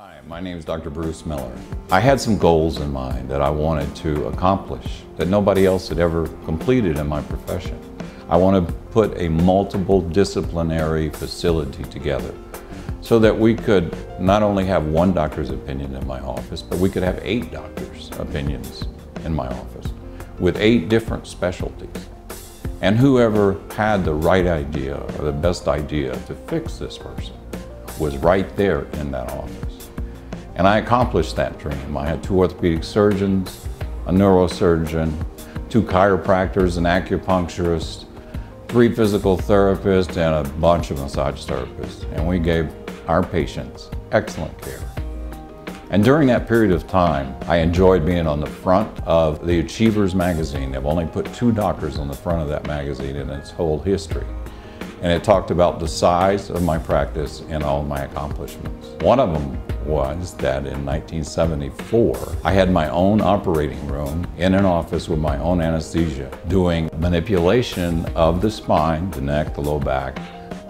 Hi, my name is Dr. Bruce Miller. I had some goals in mind that I wanted to accomplish that nobody else had ever completed in my profession. I want to put a multiple disciplinary facility together so that we could not only have one doctor's opinion in my office, but we could have 8 doctors' opinions in my office with 8 different specialties. And whoever had the right idea or the best idea to fix this person was right there in that office. And I accomplished that dream. I had 2 orthopedic surgeons, a neurosurgeon, 2 chiropractors, an acupuncturist, 3 physical therapists, and a bunch of massage therapists. And we gave our patients excellent care. And during that period of time, I enjoyed being on the front of the Achievers magazine. They've only put 2 doctors on the front of that magazine in its whole history. And it talked about the size of my practice and all my accomplishments. One of them was that in 1974, I had my own operating room in an office with my own anesthesia, doing manipulation of the spine, the neck, the low back,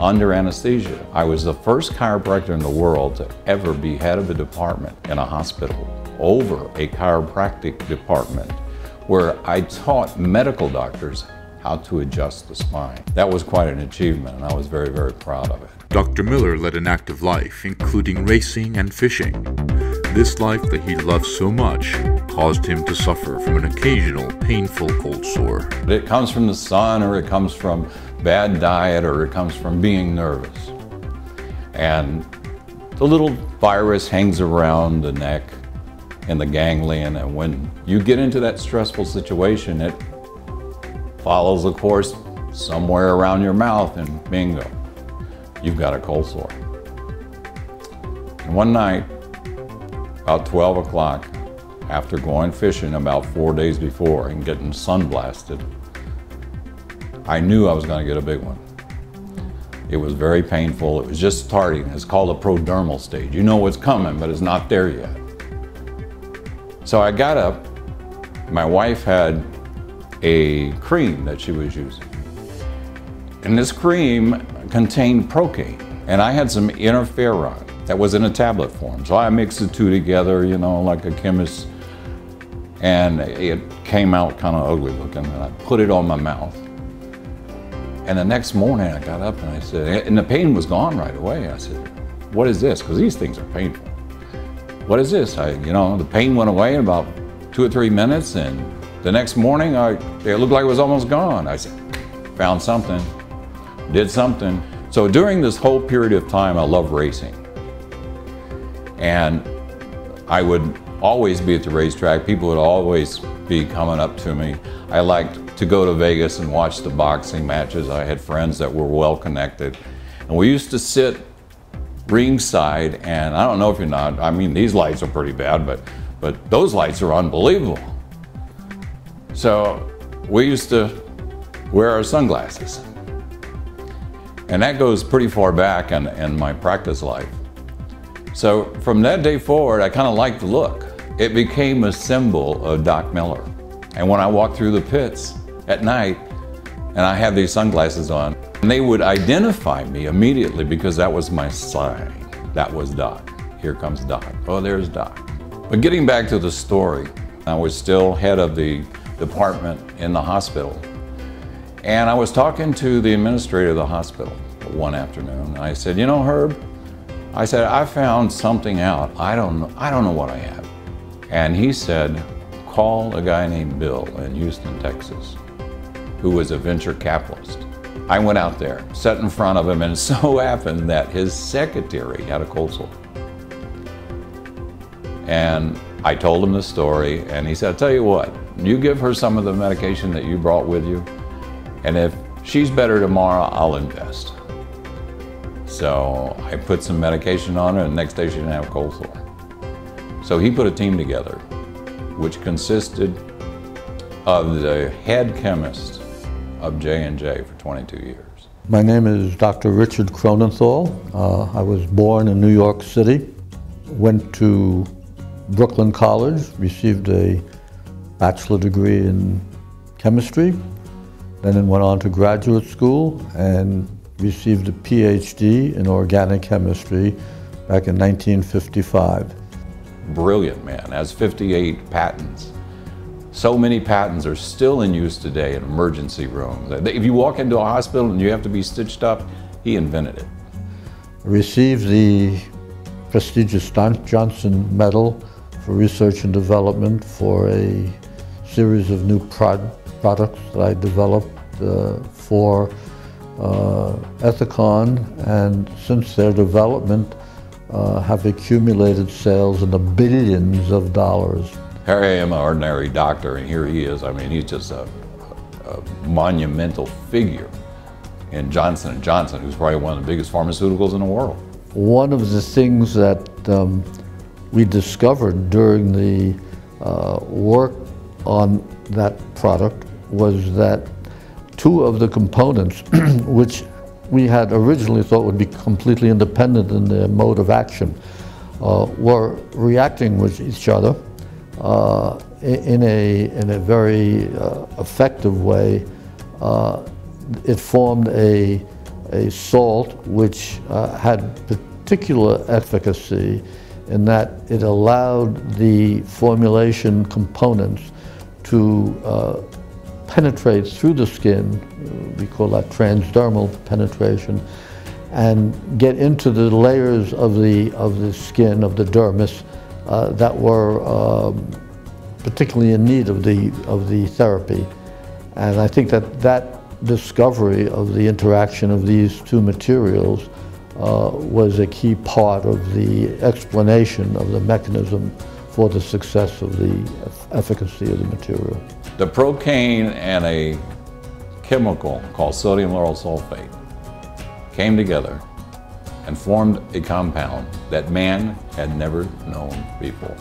under anesthesia. I was the first chiropractor in the world to ever be head of a department in a hospital over a chiropractic department, where I taught medical doctors how to adjust the spine. That was quite an achievement, and I was very, very proud of it. Dr. Miller led an active life, including racing and fishing. This life that he loved so much caused him to suffer from an occasional painful cold sore. It comes from the sun, or it comes from bad diet, or it comes from being nervous. And the little virus hangs around the neck and the ganglion, and when you get into that stressful situation, it follows a course somewhere around your mouth, and bingo, you've got a cold sore. And one night, about 12 o'clock, after going fishing about 4 days before and getting sun-blasted, I knew I was going to get a big one. It was very painful. It was just starting. It's called a prodromal stage. You know what's coming, but it's not there yet. So I got up. My wife had a cream that she was using. And this cream contained procaine. And I had some interferon that was in a tablet form. So I mixed the 2 together, you know, like a chemist. And it came out kind of ugly looking. And I put it on my mouth. And the next morning I got up and I said, and the pain was gone right away. I said, what is this? Because these things are painful. What is this? The pain went away in about 2 or 3 minutes, and the next morning it looked like it was almost gone. I said, found something, did something. So during this whole period of time, I loved racing. And I would always be at the racetrack. People would always be coming up to me. I liked to go to Vegas and watch the boxing matches. I had friends that were well connected. And we used to sit ringside, and I don't know if you're not, I mean, these lights are pretty bad, but those lights are unbelievable. So we used to wear our sunglasses. And that goes pretty far back in my practice life. So from that day forward, I kind of liked the look. It became a symbol of Doc Miller. And when I walked through the pits at night, and I had these sunglasses on, and they would identify me immediately because that was my sign. That was Doc. Here comes Doc. Oh, there's Doc. But getting back to the story, I was still head of the department in the hospital. And I was talking to the administrator of the hospital one afternoon. I said, you know, Herb, I said, I found something out. I don't know what I have. And he said, call a guy named Bill in Houston, Texas, who was a venture capitalist. I went out there, sat in front of him, and it so happened that his secretary had a cold sore. And I told him the story, and he said, I'll tell you what, you give her some of the medication that you brought with you, and if she's better tomorrow, I'll invest. So I put some medication on her, and the next day she didn't have a cold sore. So he put a team together, which consisted of the head chemist of J&J for 22 years. My name is Dr. Richard Cronenthal. I was born in New York City, went to Brooklyn College, received a bachelor degree in chemistry, then went on to graduate school and received a PhD in organic chemistry back in 1955. Brilliant man, has 58 patents. So many patents are still in use today in emergency rooms. If you walk into a hospital and you have to be stitched up, he invented it. Received the prestigious Johnson Medal for Research and Development for a series of new products that I developed for Ethicon, and since their development have accumulated sales in the billions of dollars. Here I am, an ordinary doctor, and here he is. I mean, he's just a monumental figure in Johnson & Johnson, who's probably one of the biggest pharmaceuticals in the world. One of the things that we discovered during the work on that product was that two of the components, which we had originally thought would be completely independent in their mode of action, were reacting with each other in a very effective way. It formed a salt which had particular efficacy in that it allowed the formulation components to penetrate through the skin, we call that transdermal penetration, and get into the layers of the skin, of the dermis, that were particularly in need of the therapy. And I think that discovery of the interaction of these two materials was a key part of the explanation of the mechanism for the success of the efficacy of the material. The procaine and a chemical called sodium lauryl sulfate came together and formed a compound that man had never known before.